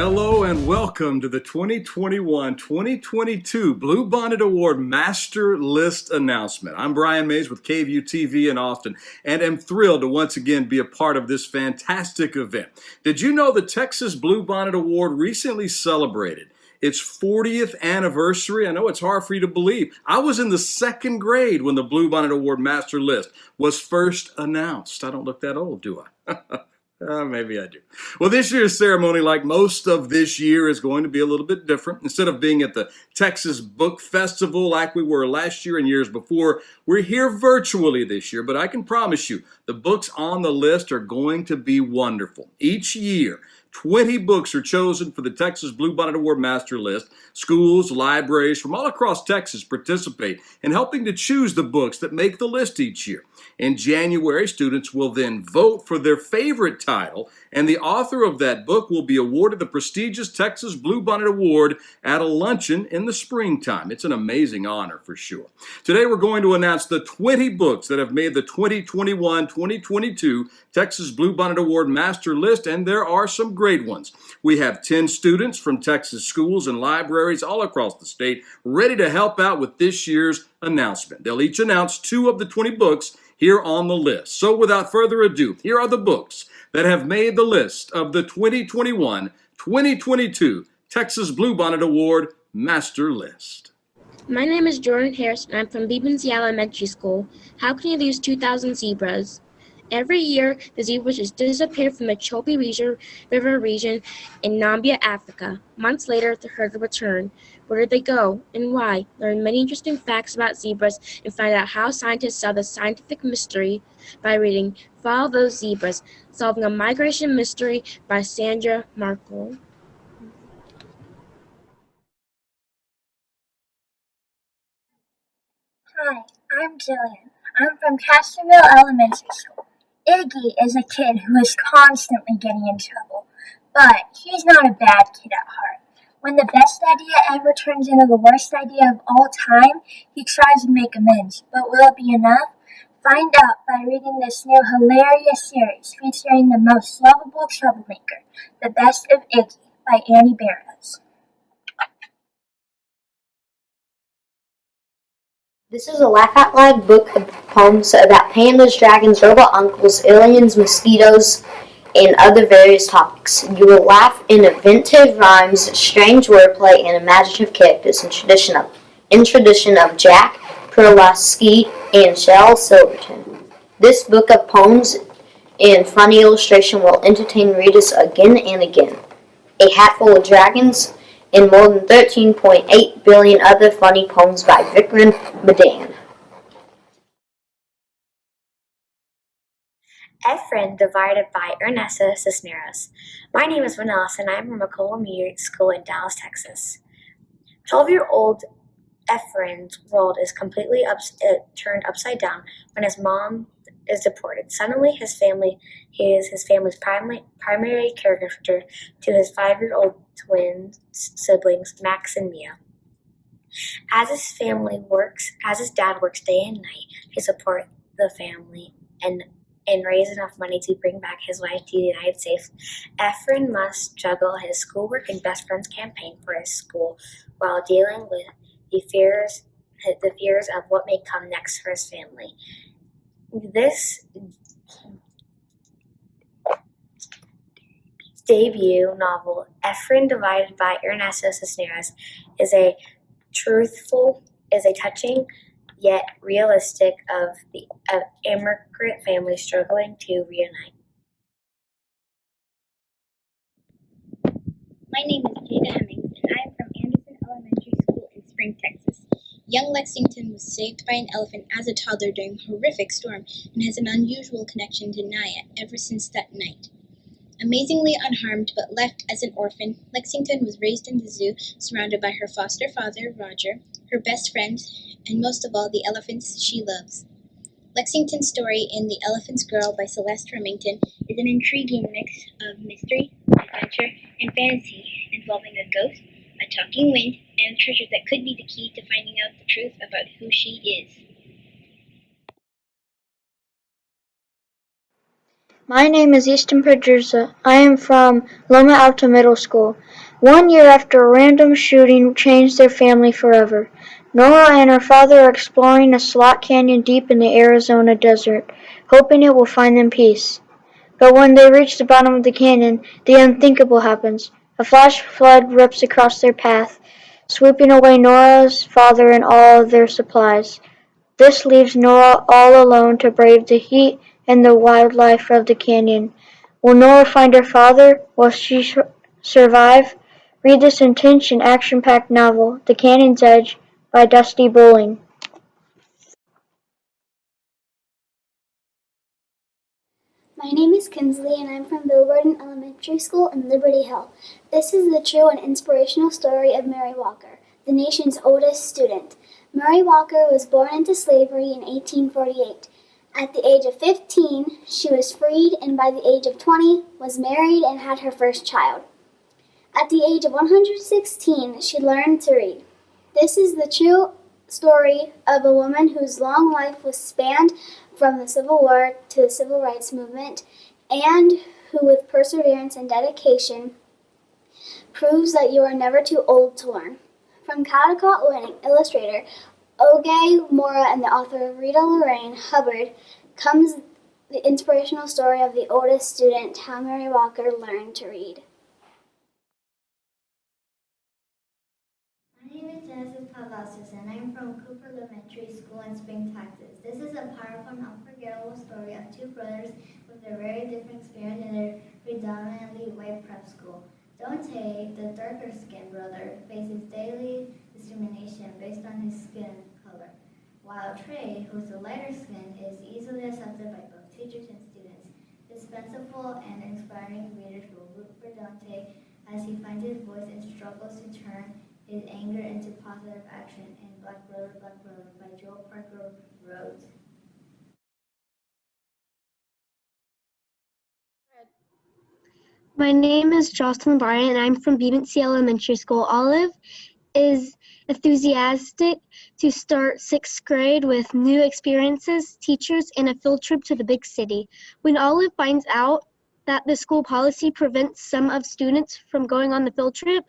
Hello and welcome to the 2021-2022 Bluebonnet Award Master List announcement. I'm Brian Mays with KVU TV in Austin and am thrilled to once again be a part of this fantastic event. Did you know the Texas Bluebonnet Award recently celebrated its 40th anniversary? I know it's hard for you to believe. I was in the second grade when the Bluebonnet Award Master List was first announced. I don't look that old, do I? Maybe I do. Well, this year's ceremony, like most of this year, is going to be a little bit different. Instead of being at the Texas Book Festival like we were last year and years before, we're here virtually this year. But I can promise you, the books on the list are going to be wonderful. Each year, 20 books are chosen for the Texas Bluebonnet Award Master List. Schools, libraries from all across Texas participate in helping to choose the books that make the list each year. In January, students will then vote for their favorite title, and the author of that book will be awarded the prestigious Texas Bluebonnet Award at a luncheon in the springtime. It's an amazing honor for sure. Today, we're going to announce the 20 books that have made the 2021-2022 Texas Bluebonnet Award Master List, and there are some great ones. We have 10 students from Texas schools and libraries all across the state ready to help out with this year's announcement. They'll each announce 2 of the 20 books here on the list. So without further ado, here are the books that have made the list of the 2021-2022 Texas Bluebonnet Award Master List. My name is Jordan Harris, and I'm from Bluebonnet Elementary School. How can you lose 2,000 zebras? Every year, the zebras just disappear from the Chobe River region in Namibia, Africa. Months later, the herd will return. Where did they go, and why? Learn many interesting facts about zebras and find out how scientists solve the scientific mystery by reading Follow Those Zebras, Solving a Migration Mystery by Sandra Markle. Hi, I'm Jillian. I'm from Castroville Elementary School. Iggy is a kid who is constantly getting in trouble, but he's not a bad kid at heart. When the best idea ever turns into the worst idea of all time, he tries to make amends, but will it be enough? Find out by reading this new hilarious series featuring the most lovable troublemaker, The Best of Iggy by Annie Barrows. This is a laugh-out-loud book of poems about pandas, dragons, robot uncles, aliens, mosquitoes, and other various topics. You will laugh in inventive rhymes, strange wordplay, and imaginative characters in tradition of Jack Perlowski and Shel Silverton. This book of poems and funny illustration will entertain readers again and again. A Hatful of Dragons and more than 13.8 billion other funny poems by Vikram Madan. Efren divided by Ernesto Cisneros. My name is Vanessa and I'm from McCullough Media School in Dallas, Texas. 12-year-old Efren's world is completely turned upside down when his mom is deported. Suddenly, he is his family's primary caregiver to his 5-year-old twin siblings, Max and Mia. As his dad works day and night to support the family and raise enough money to bring back his wife to the United States, Efren must juggle his schoolwork and best friend's campaign for his school while dealing with the fears of what may come next for his family. This debut novel, Efren Divided by Ernesto Cisneros, is a touching yet realistic of immigrant families struggling to reunite. My name is Jada Hemmings, and I am from Anderson Elementary School in Spring, Texas. Young Lexington was saved by an elephant as a toddler during a horrific storm and has an unusual connection to Naya ever since that night. Amazingly unharmed but left as an orphan, Lexington was raised in the zoo, surrounded by her foster father, Roger, her best friend, and most of all, the elephants she loves. Lexington's story in The Elephant's Girl by Celeste Remington is an intriguing mix of mystery, adventure, and fantasy involving a ghost, a talking wind, and a treasure that could be the key to finding out the truth about who she is. My name is Easton Pedrosa. I am from Loma Alta Middle School. 1 year after a random shooting changed their family forever, Nora and her father are exploring a slot canyon deep in the Arizona desert, hoping it will find them peace. But when they reach the bottom of the canyon, the unthinkable happens. A flash flood rips across their path, sweeping away Nora's father and all of their supplies. This leaves Nora all alone to brave the heat and the wildlife of the canyon. Will Nora find her father? Will she survive? Read this intense and action-packed novel, The Canyon's Edge, by Dusty Bowling. My name is Kinsley, and I'm from Bluebonnet Elementary School in Liberty Hill. This is the true and inspirational story of Mary Walker, the nation's oldest student. Mary Walker was born into slavery in 1848. At the age of 15, she was freed, and by the age of 20, was married and had her first child. At the age of 116, she learned to read. This is the true story of a woman whose long life was spanned from the Civil War to the Civil Rights Movement, and who with perseverance and dedication proves that you are never too old to learn. From Caldecott illustrator Oge Mora and the author Rita Lorraine Hubbard comes the inspirational story of the oldest student, how Mary Walker learned to read. My name is Genesis Pavlakis, and I'm from Cooper Elementary School in Spring, Texas. This is a powerful and unforgettable story of two brothers with a very different experience in their predominantly white prep school. Dante, the darker-skinned brother, faces daily discrimination based on his skin color, while Trey, who's the lighter skin, is easily accepted by both teachers and students. This fanciful and inspiring readers will root for Dante as he finds his voice and struggles to turn his anger into positive action in Black Brother by Joel Parker Rhodes. My name is Jocelyn Bryant, and I'm from Beavency Elementary School. Olive is enthusiastic to start sixth grade with new experiences, teachers, and a field trip to the big city. When Olive finds out that the school policy prevents some of students from going on the field trip,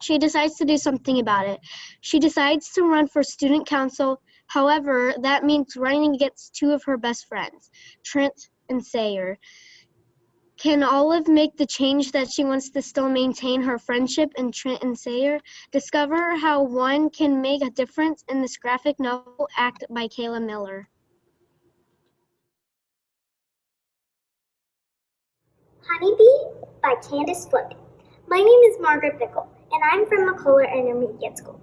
she decides to do something about it. She decides to run for student council. However, that means running against two of her best friends, Trent and Sayer. Can Olive make the change that she wants to still maintain her friendship in Trent and Sayer? Discover how one can make a difference in this graphic novel Act by Kayla Miller. Honeybee by Candace Fleming. My name is Margaret Bickle, and I'm from McCullough Intermediate School.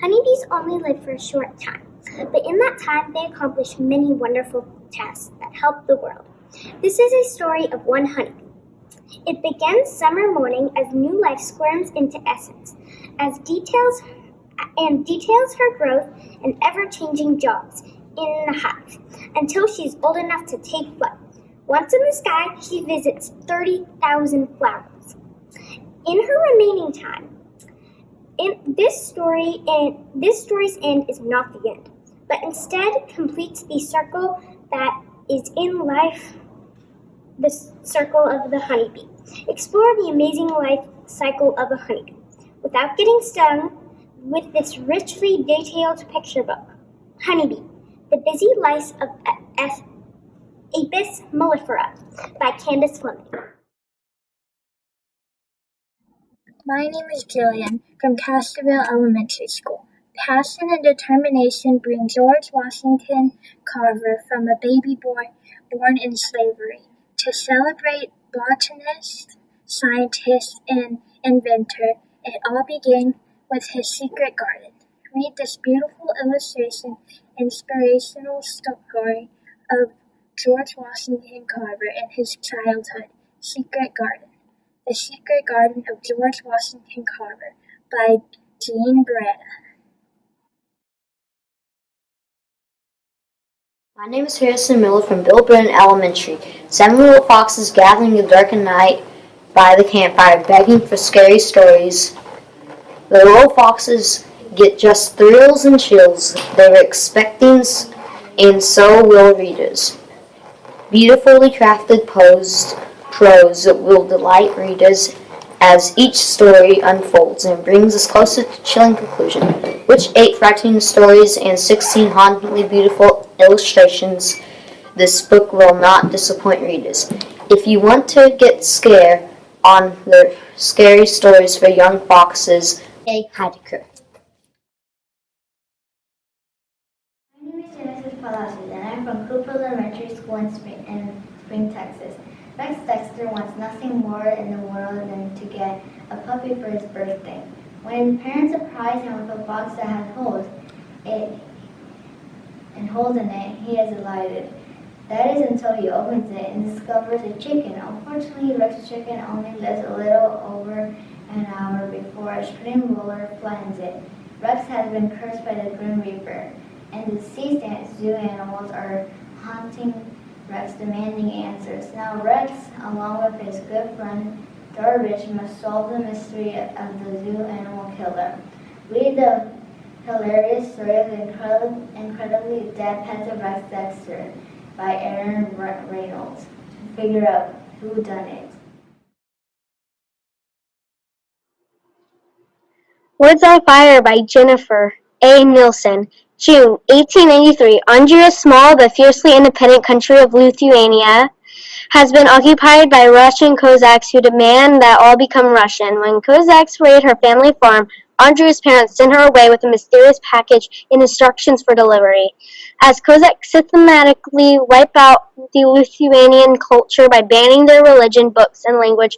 Honeybees only live for a short time, but in that time they accomplish many wonderful tasks that help the world. This is a story of one honeybee. It begins summer morning as new life squirms into essence, as details her growth and ever-changing jobs in the hive, until she's old enough to take flight. Once in the sky, she visits 30,000 flowers. In her remaining time, this story's end is not the end, but instead completes the circle that is in life, the circle of the honeybee. Explore the amazing life cycle of a honeybee without getting stung with this richly detailed picture book, Honeybee, The Busy Life of Apis mellifera by Candace Fleming. My name is Jillian from Castroville Elementary School. Passion and determination bring George Washington Carver from a baby boy born in slavery to celebrate botanist, scientist, and inventor. It all began with his secret garden. Read this beautiful illustration, inspirational story of George Washington Carver and his childhood. Secret Garden. The Secret Garden of George Washington Carver by Jean Beretta. My name is Harrison Miller from Bluebonnet Elementary. 7 little foxes gathering in the dark night by the campfire, begging for scary stories. The little foxes get just thrills and chills they were expecting, and so will readers. Beautifully crafted prose will delight readers as each story unfolds and brings us closer to chilling conclusion. Which 8 frightening stories and 16 hauntingly beautiful illustrations, this book will not disappoint readers. If you want to get scared on the scary stories for young foxes, Heidegger. My name is Genesis Palacios, and I'm from Cooper Elementary School in Spring, Texas. Rex Dexter wants nothing more in the world than to get a puppy for his birthday. When parents surprise him with a box that has holes in it, he is delighted. That is until he opens it and discovers a chicken. Unfortunately, Rex's chicken only lives a little over an hour before a spring roller flattens it. Rex has been cursed by the Grim Reaper, and the sea zoo animals are haunting Rex, demanding answers. Now Rex, along with his good friend Darvish, must solve the mystery of the zoo animal killer. Read the hilarious story of the incredibly dead pets of Rex Dexter by Aaron Reynolds to figure out who done it. Words on Fire by Jennifer A. Nilsson. June 1893. Andrea Small, the fiercely independent country of Lithuania, has been occupied by Russian Cossacks who demand that all become Russian. When Cossacks raid her family farm, Andrea's parents send her away with a mysterious package and instructions for delivery. As Cossacks systematically wipe out the Lithuanian culture by banning their religion, books, and language,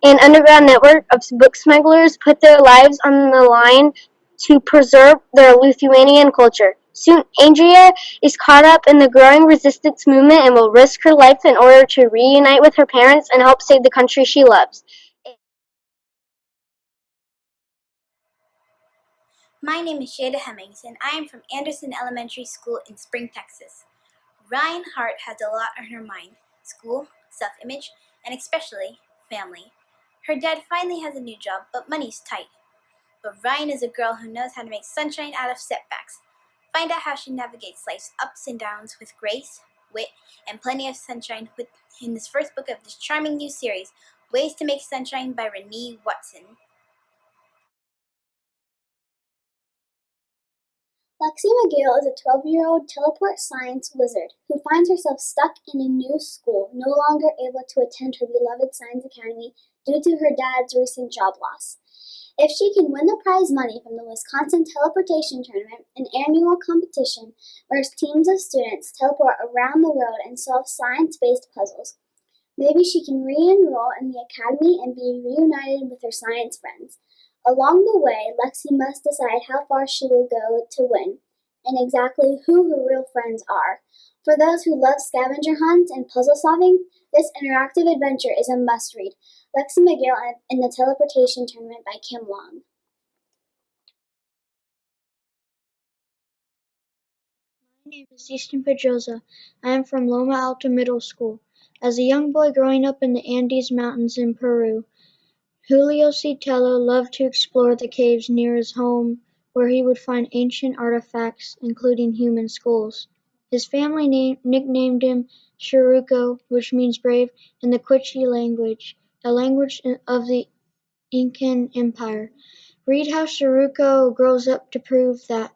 an underground network of book smugglers put their lives on the line to preserve their Lithuanian culture. Soon, Andrea is caught up in the growing resistance movement and will risk her life in order to reunite with her parents and help save the country she loves. My name is Shada Hemmings, and I am from Anderson Elementary School in Spring, Texas. Ryan Hart has a lot on her mind: school, self-image, and especially family. Her dad finally has a new job, but money's tight. But Ryan is a girl who knows how to make sunshine out of setbacks. Find out how she navigates life's ups and downs with grace, wit, and plenty of sunshine in this first book of this charming new series, Ways to Make Sunshine by Renee Watson. Lexi McGill is a 12-year-old teleport science wizard who finds herself stuck in a new school, no longer able to attend her beloved science academy due to her dad's recent job loss. If she can win the prize money from the Wisconsin Teleportation Tournament, an annual competition where teams of students teleport around the world and solve science-based puzzles, maybe she can re-enroll in the academy and be reunited with her science friends. Along the way, Lexi must decide how far she will go to win, and exactly who her real friends are. For those who love scavenger hunts and puzzle solving, this interactive adventure is a must-read. Lexi McGill in the Teleportation Tournament by Kim Long. My name is Easton Pedroza. I am from Loma Alta Middle School. As a young boy growing up in the Andes Mountains in Peru, Julio C. Tello loved to explore the caves near his home, where he would find ancient artifacts, including human skulls. His family nicknamed him Charuco, which means brave, in the Quiche language, a language of the Incan Empire. Read how Charuco grows up to prove that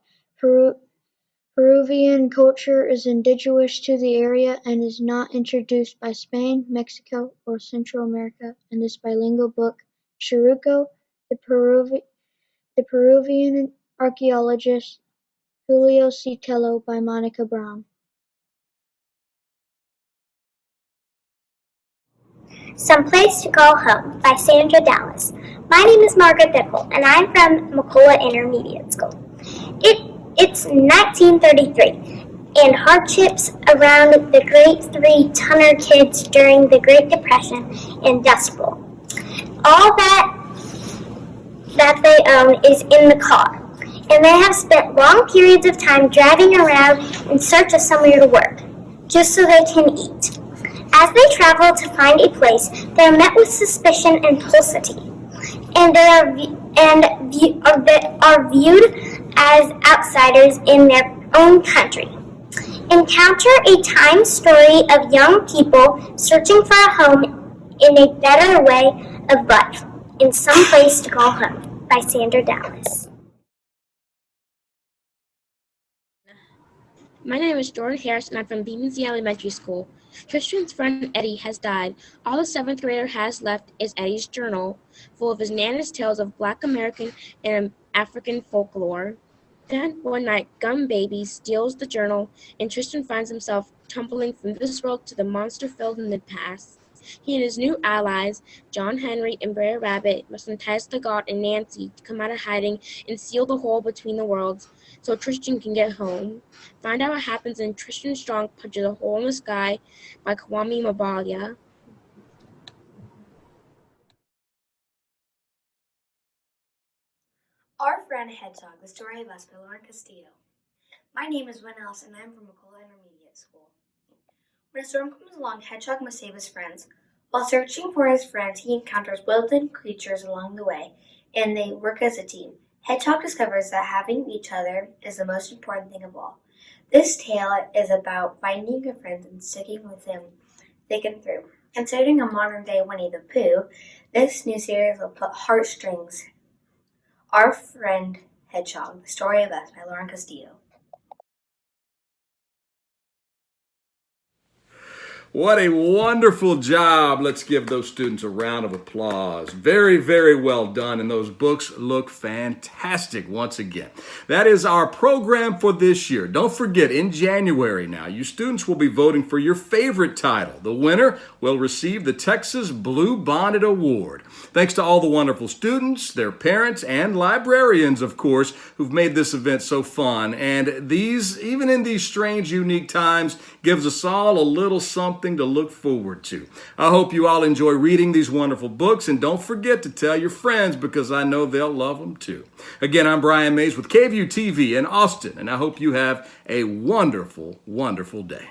Peruvian culture is indigenous to the area and is not introduced by Spain, Mexico, or Central America in this bilingual book, Charuco, the Peruvian archaeologist Julio C. Tello by Monica Brown. Someplace to Call Home by Sandra Dallas. My name is Margaret Bickle, and I'm from McCullough Intermediate School. It's 1933, and hardships around the Great Three Tonner kids during the Great Depression and Dust Bowl. All that they own is in the car, and they have spent long periods of time driving around in search of somewhere to work, just so they can eat. As they travel to find a place, they are met with suspicion and hostility, and they are viewed as outsiders in their own country. Encounter a time story of young people searching for a home in a better way of life, in some place to call home, by Sandra Dallas. My name is Jordan Harris, and I'm from Beamancy Elementary School. Tristan's friend Eddie has died. All the seventh grader has left is Eddie's journal, full of his Nana's tales of Black American and African folklore. Then, one night, Gum Baby steals the journal, and Tristan finds himself tumbling from this world to the monster-filled mid-past. He and his new allies, John Henry and Brer Rabbit, must entice the God and Nancy to come out of hiding and seal the hole between the worlds so Tristan can get home. Find out what happens in Tristan Strong Punches a Hole in the Sky by Kwame Mabalia. Our Friend Hedgehog, the story of us by Lauren Castillo. My name is Wynn Ellis, and I'm from McCullough Intermediate School. When a storm comes along, Hedgehog must save his friends. While searching for his friends, he encounters woodland creatures along the way, and they work as a team. Hedgehog discovers that having each other is the most important thing of all. This tale is about finding your friends and sticking with them thick and through. Considering a modern-day Winnie the Pooh, this new series will put heartstrings. Our Friend Hedgehog, the story of us by Lauren Castillo. What a wonderful job. Let's give those students a round of applause. Very, very well done. And those books look fantastic once again. That is our program for this year. Don't forget, in January now, you students will be voting for your favorite title. The winner will receive the Texas Bluebonnet Award. Thanks to all the wonderful students, their parents, and librarians, of course, who've made this event so fun. And these, even in these strange, unique times, gives us all a little something to look forward to. I hope you all enjoy reading these wonderful books, and don't forget to tell your friends because I know they'll love them too. Again, I'm Brian Mays with KVUE TV in Austin, and I hope you have a wonderful, wonderful day.